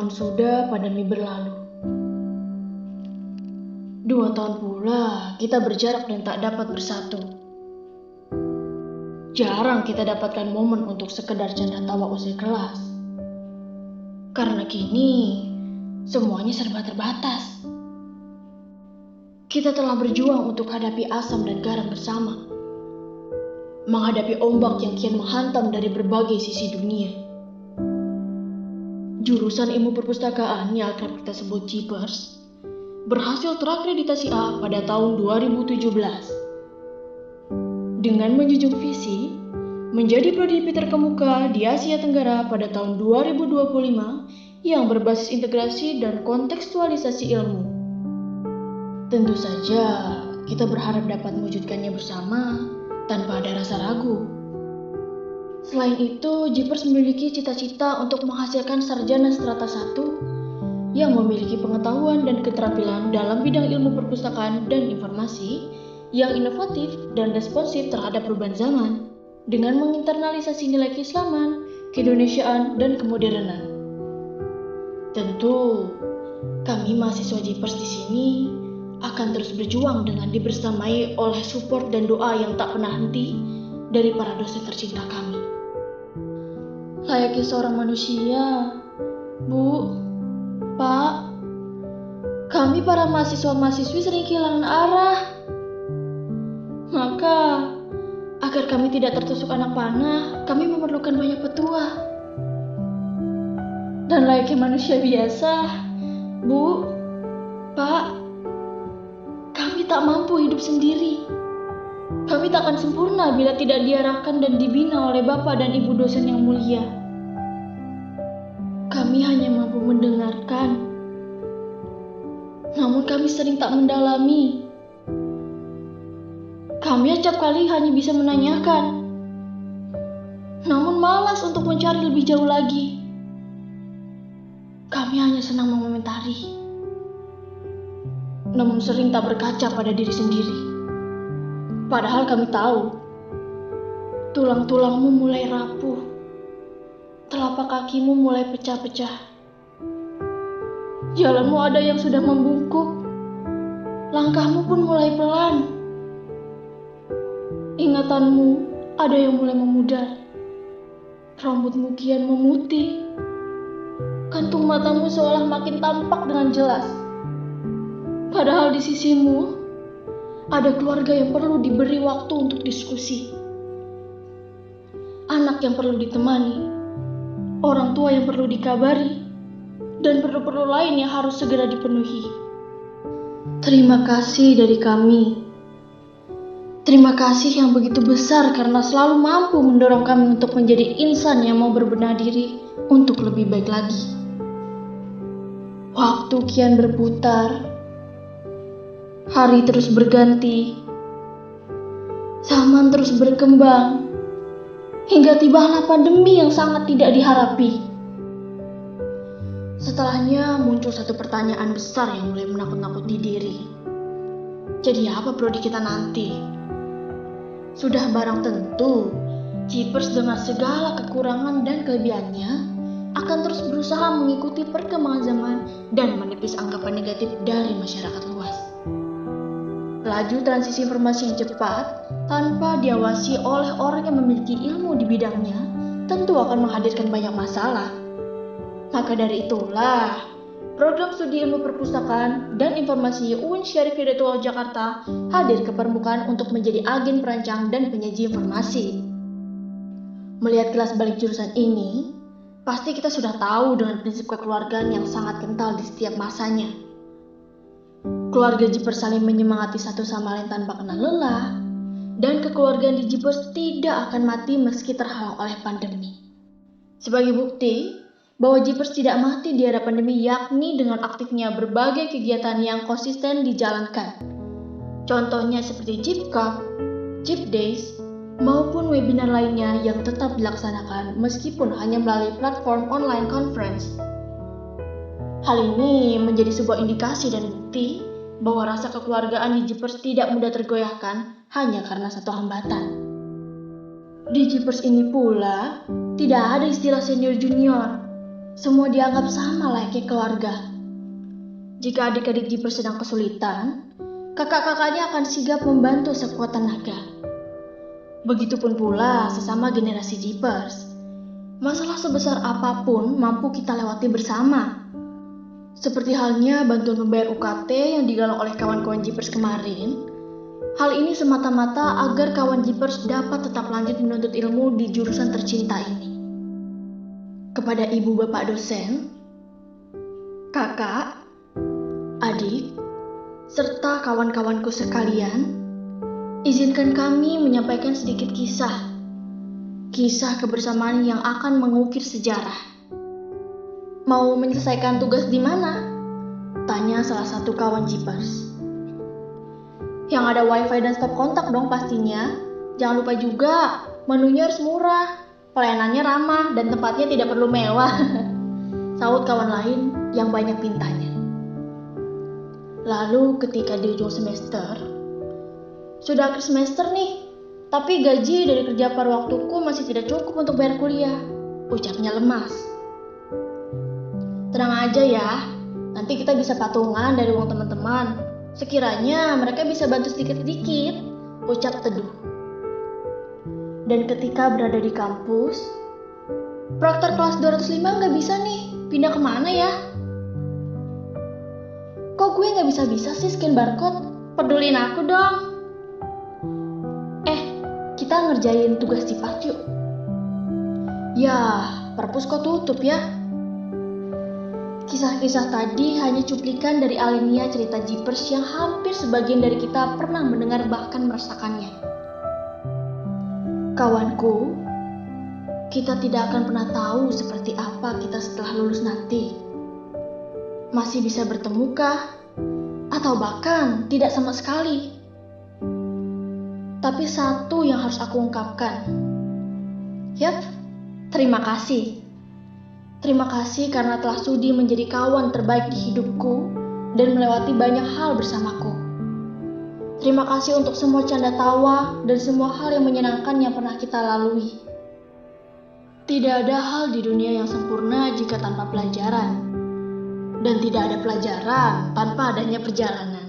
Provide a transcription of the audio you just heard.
tahun sudah pandemi berlalu. 2 tahun pula kita berjarak dan tak dapat bersatu. Jarang kita dapatkan momen untuk sekedar canda tawa usai kelas. Karena kini semuanya serba terbatas. Kita telah berjuang untuk hadapi asam dan garam bersama. Menghadapi ombak yang kian menghantam dari berbagai sisi dunia. Jurusan ilmu perpustakaan yang akrab kita sebut JIPERS berhasil terakreditasi A pada tahun 2017. Dengan menjunjung visi menjadi prodi terkemuka di Asia Tenggara pada tahun 2025 yang berbasis integrasi dan kontekstualisasi ilmu. Tentu saja kita berharap dapat mewujudkannya bersama tanpa ada rasa ragu. Selain itu, JIPERS memiliki cita-cita untuk menghasilkan sarjana strata 1 yang memiliki pengetahuan dan keterampilan dalam bidang ilmu perpustakaan dan informasi yang inovatif dan responsif terhadap perubahan zaman dengan menginternalisasi nilai keislaman, keindonesiaan, dan kemodernan. Tentu, kami mahasiswa JIPERS di sini akan terus berjuang dengan dibersamai oleh support dan doa yang tak pernah henti dari para dosen tercinta kami. Layaknya seorang manusia, Bu, Pak, kami para mahasiswa-mahasiswi sering kehilangan arah. Maka, agar kami tidak tertusuk anak panah, kami memerlukan banyak petua. Dan layaknya manusia biasa, Bu, Pak, kami tak mampu hidup sendiri. Kami tak akan sempurna bila tidak diarahkan dan dibina oleh Bapak dan Ibu dosen yang mulia. Kami hanya mampu mendengarkan, namun kami sering tak mendalami. Kami acap kali hanya bisa menanyakan, namun malas untuk mencari lebih jauh lagi. Kami hanya senang mengomentari, namun sering tak berkaca pada diri sendiri. Padahal kami tahu, tulang-tulangmu mulai rapuh, telapak kakimu mulai pecah-pecah. Jalanmu ada yang sudah membungkuk, langkahmu pun mulai pelan. Ingatanmu ada yang mulai memudar, rambutmu kian memutih, kantung matamu seolah makin tampak dengan jelas. Padahal di sisimu ada keluarga yang perlu diberi waktu untuk diskusi, anak yang perlu ditemani, orang tua yang perlu dikabari, dan perlu-perlu lain yang harus segera dipenuhi. Terima kasih dari kami. Terima kasih yang begitu besar karena selalu mampu mendorong kami untuk menjadi insan yang mau berbenah diri untuk lebih baik lagi. Waktu kian berputar, hari terus berganti, zaman terus berkembang, hingga tibalah pandemi yang sangat tidak diharapi. Setelahnya muncul satu pertanyaan besar yang mulai menakut-nakuti diri. Jadi apa prodi kita nanti? Sudah barang tentu, JIPERS dengan segala kekurangan dan kelebihannya akan terus berusaha mengikuti perkembangan zaman dan menepis anggapan negatif dari masyarakat luas. Laju transisi informasi yang cepat tanpa diawasi oleh orang yang memiliki ilmu di bidangnya tentu akan menghadirkan banyak masalah. Maka dari itulah, program studi ilmu perpustakaan dan informasi UIN Syarif Hidayatullah Jakarta hadir ke permukaan untuk menjadi agen perancang dan penyaji informasi. Melihat kelas balik jurusan ini, pasti kita sudah tahu dengan prinsip kekeluargaan yang sangat kental di setiap masanya. Keluarga JIPERS saling menyemangati satu sama lain tanpa kenal lelah, dan kekeluargaan di JIPERS tidak akan mati meski terhalang oleh pandemi. Sebagai bukti bahwa JIPERS tidak mati di era pandemi yakni dengan aktifnya berbagai kegiatan yang konsisten dijalankan. Contohnya seperti JIPCUP, JIPDays, maupun webinar lainnya yang tetap dilaksanakan meskipun hanya melalui platform online conference. Hal ini menjadi sebuah indikasi dan bukti bahwa rasa kekeluargaan di JIPERS tidak mudah tergoyahkan hanya karena satu hambatan. Di JIPERS ini pula tidak ada istilah senior junior. Semua dianggap sama layaknya keluarga. Jika adik-adik Jeepers sedang kesulitan, kakak-kakaknya akan sigap membantu sekuat tenaga. Begitupun pula sesama generasi Jeepers. Masalah sebesar apapun mampu kita lewati bersama. Seperti halnya bantuan membayar UKT yang digalang oleh kawan-kawan Jeepers kemarin. Hal ini semata-mata agar kawan Jeepers dapat tetap lanjut menuntut ilmu di jurusan tercinta ini. Kepada ibu bapak dosen, kakak, adik, serta kawan-kawanku sekalian, izinkan kami menyampaikan sedikit kisah kebersamaan yang akan mengukir sejarah. Mau menyelesaikan tugas di mana? Tanya salah satu kawan Jeepers. Yang ada wifi dan stop kontak dong pastinya. Jangan lupa juga, menunya harus murah, pelayanannya ramah, dan tempatnya tidak perlu mewah. Saut kawan lain yang banyak pintanya. Lalu ketika di ujung semester, sudah akhir semester nih, tapi gaji dari kerja paruh waktuku masih tidak cukup untuk bayar kuliah, ucapnya lemas. Tenang aja ya, nanti kita bisa patungan dari uang teman-teman. Sekiranya mereka bisa bantu sedikit-sedikit, ucap teduh. Dan ketika berada di kampus, Proktor kelas 205 nggak bisa nih, pindah kemana ya? Kok gue nggak bisa-bisa sih scan barcode? Pedulin aku dong. Kita ngerjain tugas Cipat yuk. Ya, perpus kok tutup ya? Kisah-kisah tadi hanya cuplikan dari alinea cerita Jeepers yang hampir sebagian dari kita pernah mendengar bahkan merasakannya. Kawanku, kita tidak akan pernah tahu seperti apa kita setelah lulus nanti. Masih bisa bertemukah? Atau bahkan tidak sama sekali? Tapi satu yang harus aku ungkapkan. Yap, terima kasih. Terima kasih karena telah sudi menjadi kawan terbaik di hidupku dan melewati banyak hal bersamaku. Terima kasih untuk semua canda tawa dan semua hal yang menyenangkan yang pernah kita lalui. Tidak ada hal di dunia yang sempurna jika tanpa pelajaran. Dan tidak ada pelajaran tanpa adanya perjalanan.